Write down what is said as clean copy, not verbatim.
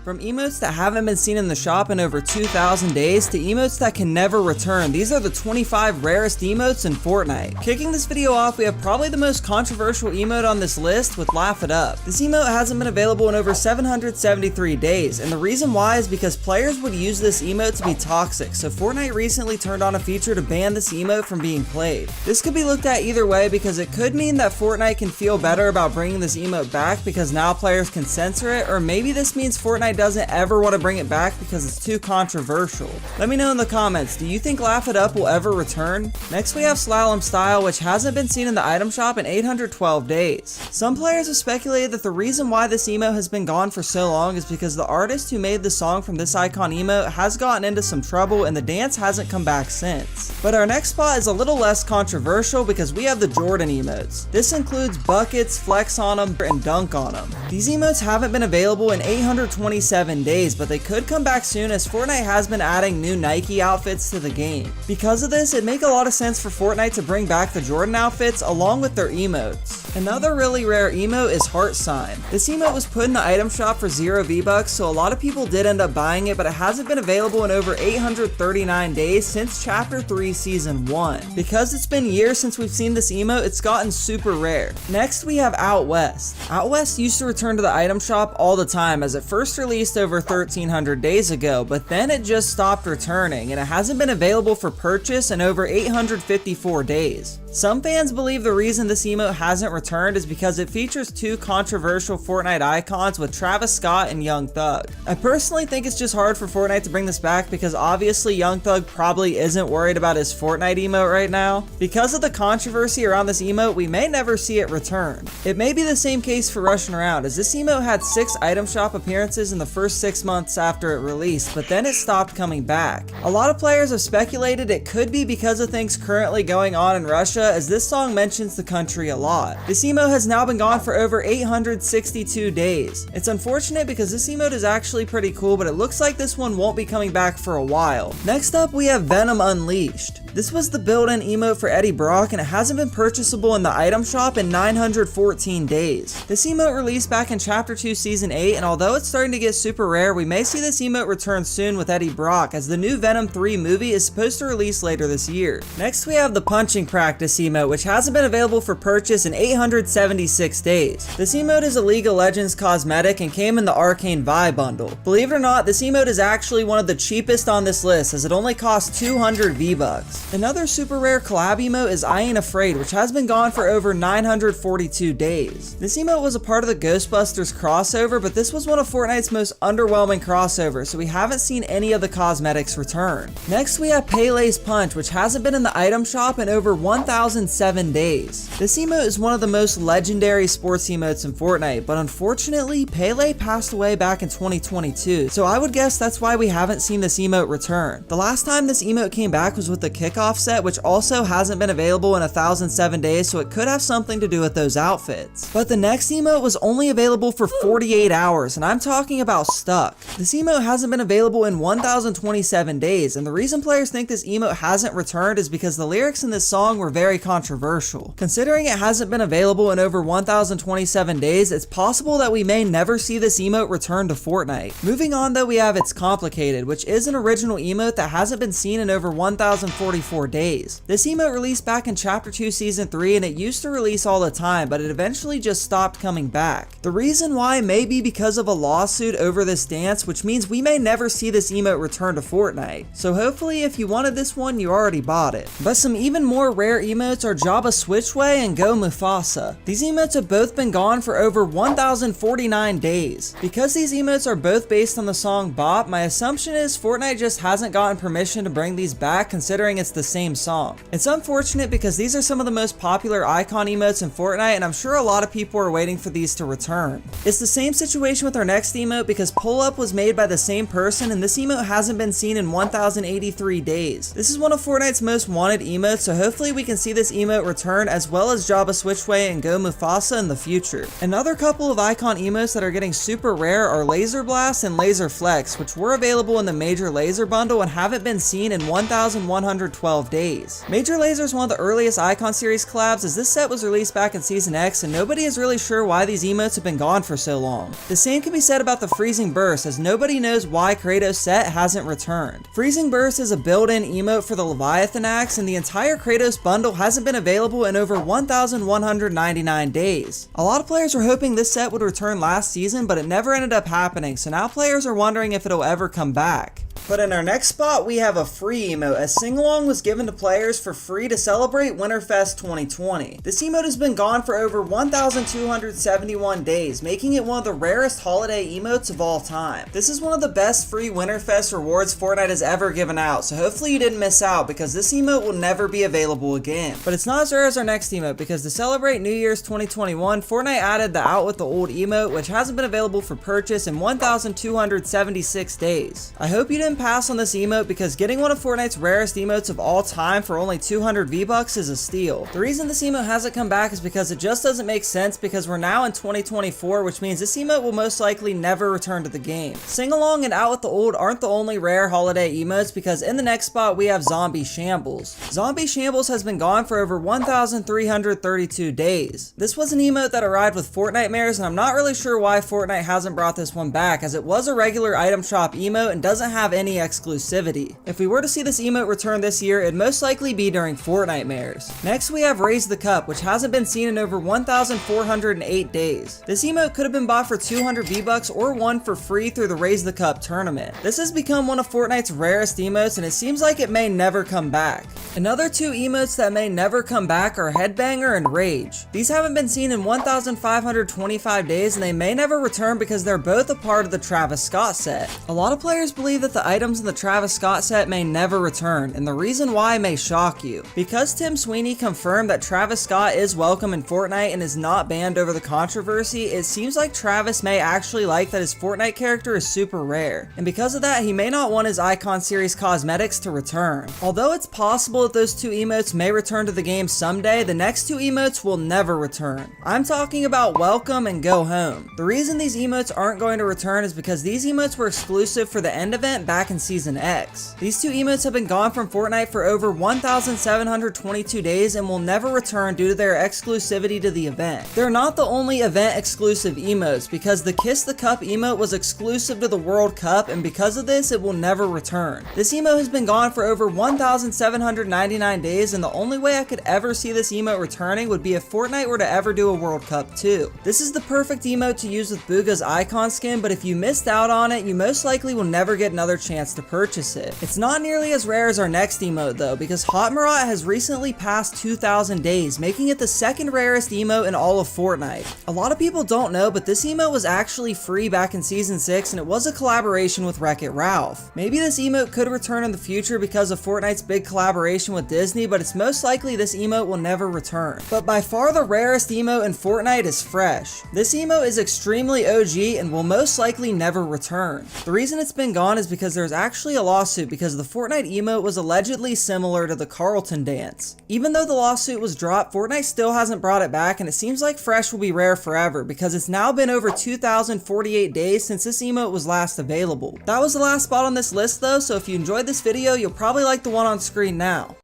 From emotes that haven't been seen in the shop in over 2,000 days to emotes that can never return, these are the 25 rarest emotes in Fortnite. Kicking this video off, we have probably the most controversial emote on this list with Laugh It Up. This emote hasn't been available in over 773 days, and the reason why is because players would use this emote to be toxic, so Fortnite recently turned on a feature to ban this emote from being played. This could be looked at either way because it could mean that Fortnite can feel better about bringing this emote back because now players can censor it, or maybe this means Fortnite doesn't ever want to bring it back because it's too controversial. Let me know in the comments, do you think Laugh It Up will ever return? Next we have Slalom Style, which hasn't been seen in the item shop in 812 days. Some players have speculated that the reason why this emote has been gone for so long is because the artist who made the song from this icon emote has gotten into some trouble and the dance hasn't come back since. But our next spot is a little less controversial because we have the Jordan emotes. This includes buckets, flex on them, and dunk on them. These emotes haven't been available in 827 days, but they could come back soon as Fortnite has been adding new Nike outfits to the game. Because of this, it makes a lot of sense for Fortnite to bring back the Jordan outfits along with their emotes. Another really rare emote is Heart Sign. This emote was put in the item shop for 0 V-Bucks, so a lot of people did end up buying it, but it hasn't been available in over 839 days since Chapter 3 Season 1. Because it's been years since we've seen this emote, it's gotten super rare. Next we have Out West. Out West used to return to the item shop all the time as it first released over 1,300 days ago, but then it just stopped returning and it hasn't been available for purchase in over 854 days. Some fans believe the reason this emote hasn't returned is because it features two controversial Fortnite icons with Travis Scott and Young Thug. I personally think it's just hard for Fortnite to bring this back because obviously Young Thug probably isn't worried about his Fortnite emote right now. Because of the controversy around this emote, we may never see it return. It may be the same case for Rushing Around, as this emote had 6 item shop appearances in the first 6 months after it released, but then it stopped coming back. A lot of players have speculated it could be because of things currently going on in Russia, as this song mentions the country a lot. This emote has now been gone for over 862 days. It's unfortunate because this emote is actually pretty cool, but it looks like this one won't be coming back for a while. Next up we have Venom Unleashed. This was the built-in emote for Eddie Brock and it hasn't been purchasable in the item shop in 914 days. This emote released back in Chapter 2 Season 8, and although it's starting to get super rare, we may see this emote return soon with Eddie Brock as the new Venom 3 movie is supposed to release later this year. Next we have the Punching Practice emote, which hasn't been available for purchase in 876 days. This emote is a League of Legends cosmetic and came in the Arcane Vi bundle. Believe it or not, this emote is actually one of the cheapest on this list as it only costs 200 V-Bucks. Another super rare collab emote is I Ain't Afraid, which has been gone for over 942 days. This emote was a part of the Ghostbusters crossover, but this was one of Fortnite's most underwhelming crossovers, so we haven't seen any of the cosmetics return. Next we have Pele's Punch, which hasn't been in the item shop in over 1,007 days. This emote is one of the most legendary sports emotes in Fortnite, but unfortunately Pele passed away back in 2022, so I would guess that's why we haven't seen this emote return. The last time this emote came back was with the Kickoff set, which also hasn't been available in 1,007 days, so it could have something to do with those outfits. But the next emote was only available for 48 hours, and I'm talking about Stuck. This emote hasn't been available in 1,027 days, and the reason players think this emote hasn't returned is because the lyrics in this song were very controversial. Considering it hasn't been available in over 1,027 days, it's possible that we may never see this emote return to Fortnite. Moving on though, we have It's Complicated, which is an original emote that hasn't been seen in over 1,044 days. This emote released back in Chapter 2 Season 3 and it used to release all the time, but it eventually just stopped coming back. The reason why may be because of a lawsuit over this dance, which means we may never see this emote return to Fortnite. So hopefully if you wanted this one, you already bought it. But some even more rare emotes are Jabba Switchway and Go Mufasa. These emotes have both been gone for over 1,049 days. Because these emotes are both based on the song Bop, my assumption is Fortnite just hasn't gotten permission to bring these back considering it's the same song. It's unfortunate because these are some of the most popular icon emotes in Fortnite and I'm sure a lot of people are waiting for these to return. It's the same situation with our next emote because Pull Up was made by the same person and this emote hasn't been seen in 1,083 days. This is one of Fortnite's most wanted emotes, so hopefully we can see this emote return as well as Jabba Switchway and Go Mufasa in the future. Another couple of icon emotes that are getting super rare are Laser Blast and Laser Flex, which were available in the Major Laser bundle and haven't been seen in 1,112 days. Major Laser is one of the earliest Icon series collabs as this set was released back in Season X and nobody is really sure why these emotes have been gone for so long. The same can be said about the Freezing Burst, as nobody knows why Kratos set hasn't returned. Freezing Burst is a built-in emote for the Leviathan axe, and the entire Kratos bundle hasn't been available in over 1,199 days. A lot of players were hoping this set would return last season, but it never ended up happening, so now players are wondering if it'll ever come back. But in our next spot, we have a free emote, as Sing-Along was given to players for free to celebrate Winterfest 2020. This emote has been gone for over 1,271 days, making it one of the rarest holiday emotes of all time. This is one of the best free Winterfest rewards Fortnite has ever given out, so hopefully you didn't miss out, because this emote will never be available again. But it's not as rare as our next emote, because to celebrate New Year's 2021, Fortnite added the Out With The Old emote, which hasn't been available for purchase in 1,276 days. I hope you didn't pass on this emote, because getting one of Fortnite's rarest emotes of all time for only 200 V-Bucks is a steal. The reason this emote hasn't come back is because it just doesn't make sense, because we're now in 2024, which means this emote will most likely never return to the game. Sing-Along and Out With The Old aren't the only rare holiday emotes, because in the next spot we have Zombie Shambles. Zombie Shambles has been gone for over 1,332 days. This was an emote that arrived with Fortnitemares, and I'm not really sure why Fortnite hasn't brought this one back, as it was a regular item shop emote and doesn't have any exclusivity. If we were to see this emote return this year, it'd most likely be during Fortnitemares. Next we have Raise the Cup, which hasn't been seen in over 1,408 days. This emote could have been bought for 200 V-Bucks or won for free through the Raise the Cup tournament. This has become one of Fortnite's rarest emotes, and it seems like it may never come back. Another two emotes that may never come back are Headbanger and Rage. These haven't been seen in 1,525 days, and they may never return because they're both a part of the Travis Scott set. A lot of players believe that the items in the Travis Scott set may never return, and the reason why may shock you. Because Tim Sweeney confirmed that Travis Scott is welcome in Fortnite and is not banned over the controversy, it seems like Travis may actually like that his Fortnite character is super rare, and because of that he may not want his Icon Series cosmetics to return. Although it's possible that those two emotes may return to the game someday, the next two emotes will never return. I'm talking about Welcome and Go Home. The reason these emotes aren't going to return is because these emotes were exclusive for the end event back in Season X. These two emotes have been gone from Fortnite for over 1,722 days and will never return due to their exclusivity to the event. They're not the only event exclusive emotes, because the Kiss the Cup emote was exclusive to the World Cup, and because of this it will never return. This emote has been gone for over 1,799 days, and the only way I could ever see this emote returning would be if Fortnite were to ever do a World Cup 2. This is the perfect emote to use with Bugha's icon skin, but if you missed out on it, you most likely will never get another chance to purchase it. It's not nearly as rare as our next emote though, because Hot Marat has recently passed 2,000 days, making it the second rarest emote in all of Fortnite. A lot of people don't know, but this emote was actually free back in Season 6, and it was a collaboration with Wreck-It Ralph. Maybe this emote could return in the future because of Fortnite's big collaboration with Disney, but it's most likely this emote will never return. But by far the rarest emote in Fortnite is Fresh. This emote is extremely OG and will most likely never return. The reason it's been gone is because there's actually a lawsuit, because the Fortnite emote was allegedly similar to the Carlton dance. Even though the lawsuit was dropped, Fortnite still hasn't brought it back, and it seems like Fresh will be rare forever, because it's now been over 2,048 days since this emote was last available. That was the last spot on this list though, so if you enjoyed this video, you'll probably like the one on screen now.